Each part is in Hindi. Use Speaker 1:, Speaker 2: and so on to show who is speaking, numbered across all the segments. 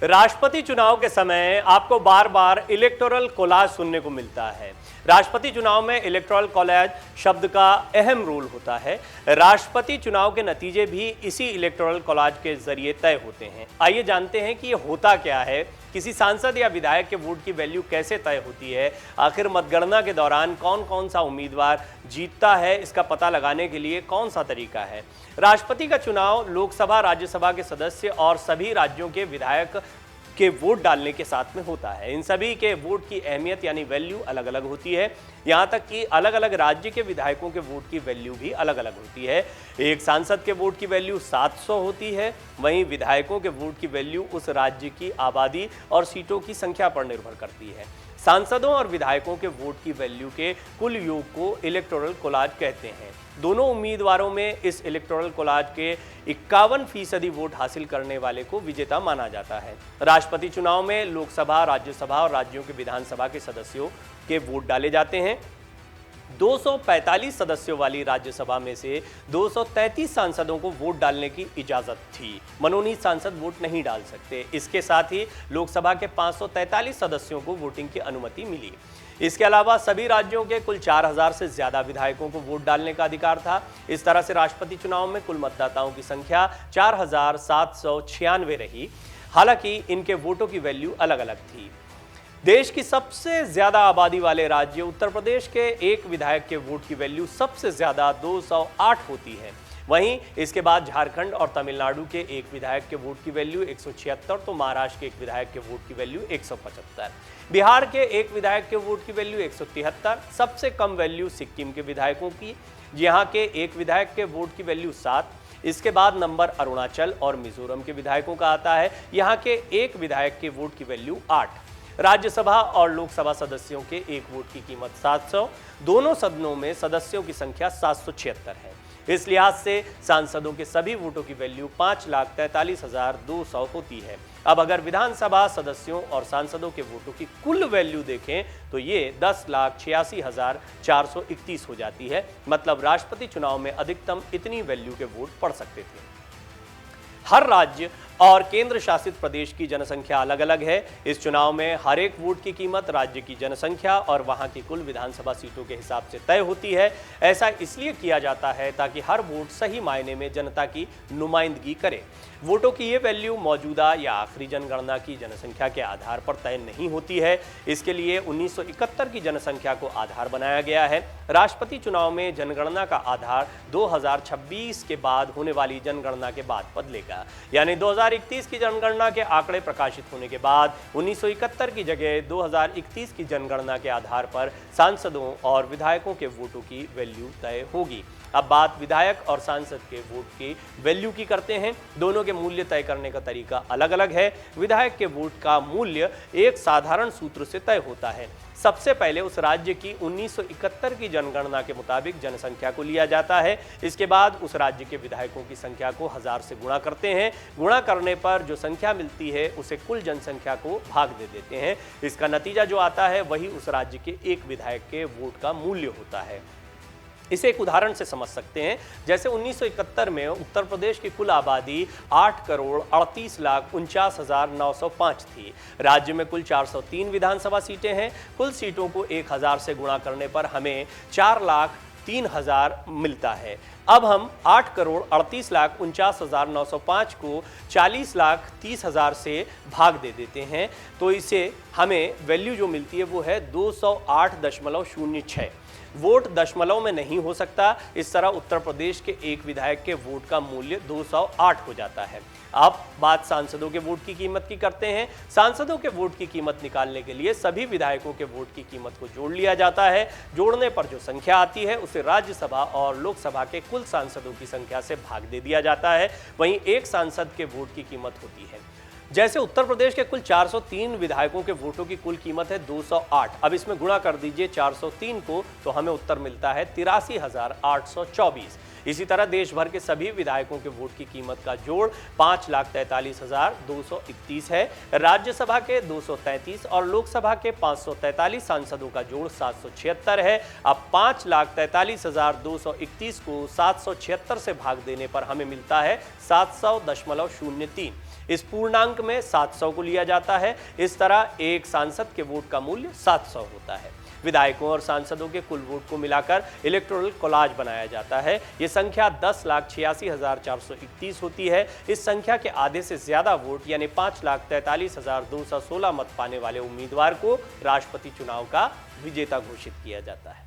Speaker 1: राष्ट्रपति चुनाव के समय आपको बार बार इलेक्टोरल कोलाज सुनने को मिलता है। राष्ट्रपति चुनाव में इलेक्टोरल कोलाज शब्द का अहम रोल होता है। राष्ट्रपति चुनाव के नतीजे भी इसी इलेक्टोरल कोलाज के जरिए तय होते हैं। आइए जानते हैं कि ये होता क्या है, किसी सांसद या विधायक के वोट की वैल्यू कैसे तय होती है, आखिर मतगणना के दौरान कौन कौन सा उम्मीदवार जीतता है, इसका पता लगाने के लिए कौन सा तरीका है। राष्ट्रपति का चुनाव लोकसभा, राज्यसभा के सदस्य और सभी राज्यों के विधायक के वोट डालने के साथ में होता है। इन सभी के वोट की अहमियत यानी वैल्यू अलग अलग होती है। यहाँ तक कि अलग अलग राज्य के विधायकों के वोट की वैल्यू भी अलग अलग होती है। एक सांसद के वोट की वैल्यू 700 होती है, वहीं विधायकों के वोट की वैल्यू उस राज्य की आबादी और सीटों की संख्या पर निर्भर करती है। सांसदों और विधायकों के वोट की वैल्यू के कुल योग को इलेक्टोरल कोलाज कहते हैं। दोनों उम्मीदवारों में इस इलेक्टोरल कोलाज के 51% वोट हासिल करने वाले को विजेता माना जाता है। राष्ट्रपति चुनाव में लोकसभा, राज्यसभा और राज्यों के विधानसभा के सदस्यों के वोट डाले जाते हैं। 245 सदस्यों वाली राज्यसभा में से 233 सांसदों को वोट डालने की इजाजत थी। मनोनीत सांसद वोट नहीं डाल सकते। इसके साथ ही लोकसभा के 543 सदस्यों को वोटिंग की अनुमति मिली। इसके अलावा सभी राज्यों के कुल 4000 से ज्यादा विधायकों को वोट डालने का अधिकार था। इस तरह से राष्ट्रपति चुनाव में कुल मतदाताओं की संख्या 4796 रही। हालांकि इनके वोटों की वैल्यू अलग अलग थी। देश की सबसे ज्यादा आबादी वाले राज्य उत्तर प्रदेश के एक विधायक के वोट की वैल्यू सबसे ज्यादा 208 होती है। वहीं इसके बाद झारखंड और तमिलनाडु के एक विधायक के वोट की वैल्यू 176, तो महाराष्ट्र के एक विधायक के वोट की वैल्यू 175, बिहार के एक विधायक के वोट की वैल्यू 173, सबसे कम वैल्यू सिक्किम के विधायकों की, यहाँ के एक विधायक के वोट की वैल्यू 7। इसके बाद नंबर अरुणाचल और मिजोरम के विधायकों का आता है, यहाँ के एक विधायक के वोट की वैल्यू 8। राज्यसभा और लोकसभा सदस्यों के एक वोट की कीमत 700, दोनों सदनों में सदस्यों की संख्या 776 है। इस लिहाज से सांसदों के सभी वोटों की वैल्यू 5,43,200 होती है। अब अगर विधानसभा सदस्यों और सांसदों के वोटों की कुल वैल्यू देखें तो ये 10,86,431 हो जाती है। मतलब राष्ट्रपति चुनाव में अधिकतम इतनी वैल्यू के वोट पड़ सकते थे। हर राज्य और केंद्र शासित प्रदेश की जनसंख्या अलग अलग है। इस चुनाव में हर एक वोट की कीमत राज्य की जनसंख्या और वहां की कुल विधानसभा सीटों के हिसाब से तय होती है। ऐसा इसलिए किया जाता है ताकि हर वोट सही मायने में जनता की नुमाइंदगी करे। वोटों की ये वैल्यू मौजूदा या आखिरी जनगणना की जनसंख्या के आधार पर तय नहीं होती है। इसके लिए 1971 की जनसंख्या को आधार बनाया गया है। राष्ट्रपति चुनाव में जनगणना का आधार 2026 के बाद होने वाली जनगणना के बाद बदलेगा। यानी 2021 की जनगणना के आंकड़े प्रकाशित होने के बाद 1971 की जगह 2031 की जनगणना के आधार पर सांसदों और विधायकों के वोटों की वैल्यू तय होगी। अब बात विधायक और सांसद के वोट की वैल्यू की करते हैं। दोनों के मूल्य तय करने का तरीका अलग अलग है। विधायक के वोट का मूल्य एक साधारण सूत्र से तय होता है। सबसे पहले उस राज्य की 1971 की जनगणना के मुताबिक जनसंख्या को लिया जाता है। इसके बाद उस राज्य के विधायकों की संख्या को 1000 से गुणा करते हैं। गुणा करने पर जो संख्या मिलती है उसे कुल जनसंख्या को भाग दे देते हैं। इसका नतीजा जो आता है वही उस राज्य के एक विधायक के वोट का मूल्य होता है। इसे एक उदाहरण से समझ सकते हैं। जैसे 1971 में उत्तर प्रदेश की कुल आबादी 8,38,49,905 थी। राज्य में कुल 403 विधानसभा सीटें हैं। कुल सीटों को 1000 से गुणा करने पर हमें 4,03,000 मिलता है। अब हम 8,38,49,905 को 40,30,000 से भाग दे देते हैं, तो इसे हमें वैल्यू जो मिलती है वो है 208.06। वोट दशमलव में नहीं हो सकता। इस तरह उत्तर प्रदेश के एक विधायक के वोट का मूल्य 208 हो जाता है। अब बात सांसदों के वोट की कीमत की करते हैं। सांसदों के वोट की कीमत निकालने के लिए सभी विधायकों के वोट की कीमत को जोड़ लिया जाता है। जोड़ने पर जो संख्या आती है उसे राज्यसभा और लोकसभा के कुल सांसदों की संख्या से भाग दे दिया जाता है। वहीं एक सांसद के वोट की कीमत होती है, जैसे उत्तर प्रदेश के कुल 403 विधायकों के वोटों की कुल कीमत है 208। अब इसमें गुणा कर दीजिए 403 को, तो हमें उत्तर मिलता है 83,824। इसी तरह देश भर के सभी विधायकों के वोट की कीमत का जोड़ 5,43,231 है। राज्यसभा के 233 और लोकसभा के 543 सांसदों का जोड़ 776 है। अब 5,43,231 को 776 से भाग देने पर हमें मिलता है 700.03। इस पूर्णांक में 700 को लिया जाता है। इस तरह एक सांसद के वोट का मूल्य 700 होता है। विधायकों और सांसदों के कुल वोट को मिलाकर इलेक्टोरल कोलाज बनाया जाता है। ये संख्या 10,86,431 होती है। इस संख्या के आधे से ज्यादा वोट यानी 5,43,216 मत पाने वाले उम्मीदवार को राष्ट्रपति चुनाव का विजेता घोषित किया जाता है।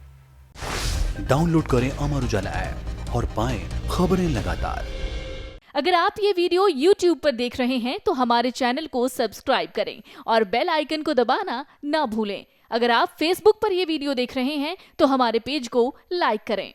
Speaker 2: डाउनलोड करें अमर उजाला ऐप और पाएं खबरें लगातार।
Speaker 3: अगर आप ये वीडियो YouTube पर देख रहे हैं तो हमारे चैनल को सब्सक्राइब करें और बेल आइकन को दबाना ना भूलें। अगर आप Facebook पर यह वीडियो देख रहे हैं तो हमारे पेज को लाइक करें।